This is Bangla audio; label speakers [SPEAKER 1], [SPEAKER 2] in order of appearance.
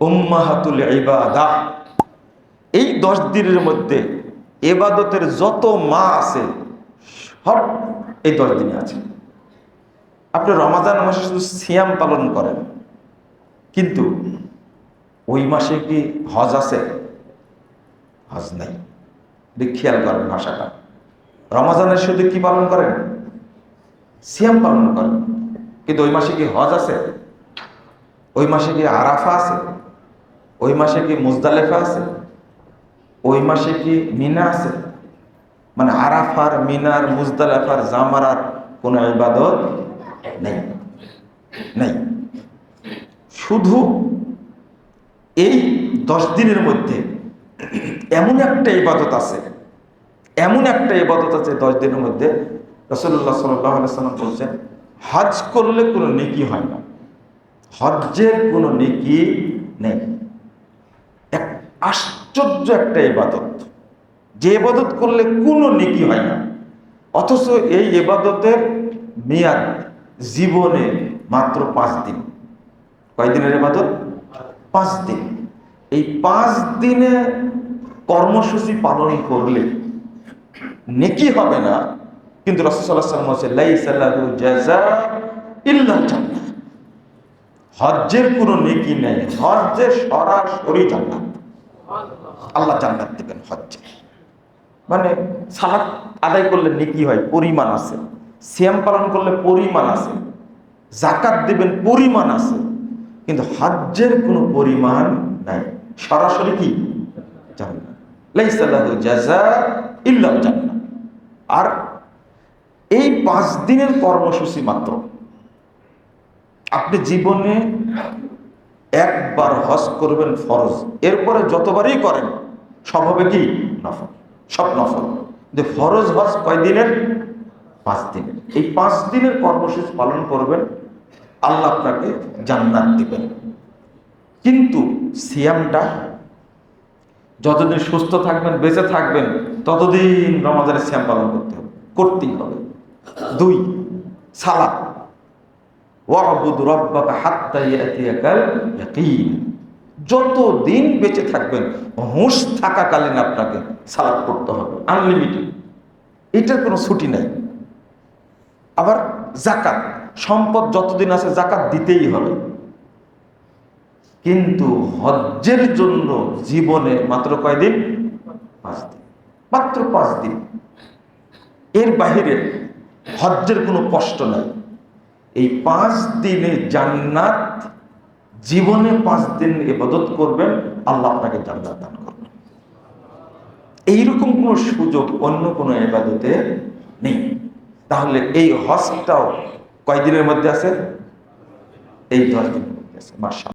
[SPEAKER 1] উম্মাহাতুল ইবাদাহ। এই 10 দিনের মধ্যে ইবাদতের যত মা আছে সব এই 10 দিনে আছে। আপনি রমাদান মাসে শুধু সিয়াম পালন করেন, কিন্তু ওই মাসে কি হজ আছে? হজ নাই। খেয়াল করেন ভাষাটা। রমাজানের শুধু কি পালন করেন? সিয়াম পালন করেন, কিন্তু ওই মাসে কি হজ আছে? ওই মাসে কি আরাফা আছে? ওই মাসে কি মুজদালেফা আছে? ওই মাসে কি মিনা আছে? মানে আরাফার, মিনার, মুজদালেফার, জামারার কোন ইবাদত নেই, নেই। শুধু এই 10 দিনের মধ্যে এমন একটা ইবাদত আছে, এমন একটা ইবাদত আছে 10 দিনের মধ্যে। রাসূলুল্লাহ সাল্লাল্লাহু আলাইহি ওয়াসাল্লাম বলছেন, হজ করলে কোনো নেকি হয় না, হজ্জের কোনো নেকি নেই। এক আশ্চর্য একটা ইবাদত, যে ইবাদত করলে কোনো নেকি হয় না, অথচ এই ইবাদতের মেয়াদ জীবনে মাত্র 5 দিন। কয় দিনের ইবাদত? 5 দিন। এই 5 দিনে কর্মসূচি পালন করলে নেকি হবে না, কিন্তু রাসূল সাল্লাল্লাহু আলাইহি ওয়াসাল্লাম বলেছেন লাইসা লাহু জাযা ইল্লা জান্নাহ। হজ্জের কোনো নেকি নেই, হজ্জে সরাসরি জান্নাত। আল্লাহ জান্নাত দিবেন হজ্জে। মানে সালাত আদায় করলে নেকি হয়, পরিমাণ আছে। সিয়াম পালন করলে পরিমাণ আছে। যাকাত দিবেন, পরিমাণ আছে। কিন্তু হজ্জের কোনো পরিমাণ নাই, সরাসরি কি জান্নাত। লাইসা লাহু জাযা ইল্লা জান্নাহ। আর এই 5 দিনের কর্মসূচি মাত্র। আপনি জীবনে একবার হজ করবেন ফরজ, এরপরে যতবারই করেন সব হবে কি নফল, সব নফল। যে ফরজ হজ কয় দিনের? 5 দিনের। এই 5 দিনের কর্মসূচি পালন করবেন, আল্লাহ আপনাকে জান্নাত দিবেন। কিন্তু সিয়ামটা যতদিন সুস্থ থাকবেন, বেঁচে থাকবেন, ততদিন রমাদানের সিয়াম পালন করতে হবে, করতেই হবে। 2, সালাত। ওয়াবুদ রাব্বাকা হাত্তা ইয়াতিয়াকাল ইয়াকিন। যতদিন বেঁচে থাকবেন, হুঁশ থাকাকালীন আপনাকে সালাত করতে হবে, আনলিমিটেড, এটার কোনো ছুটি নাই। আবার যাকাত, সম্পদ যতদিন আছে যাকাত দিতেই হবে। কিন্তু হজ্জের জন্য জীবনে মাত্র কয়দিন? 5 দিন, মাত্র 5 দিন। এর বাহিরে হজ্জের কোনো কষ্ট নাই। এই 5 দিনে জান্নাত, জীবনে 5 দিন ইবাদত করবেন, আল্লাহ আপনাকে জান্নাত দান করবেন। এইরকম কোনো সুযোগ অন্য কোনো ইবাদতে নেই। তাহলে এই হজটাও কয় দিনের মধ্যে আছে? এই 10 দিনের মধ্যে আছে। মাশাআল্লাহ।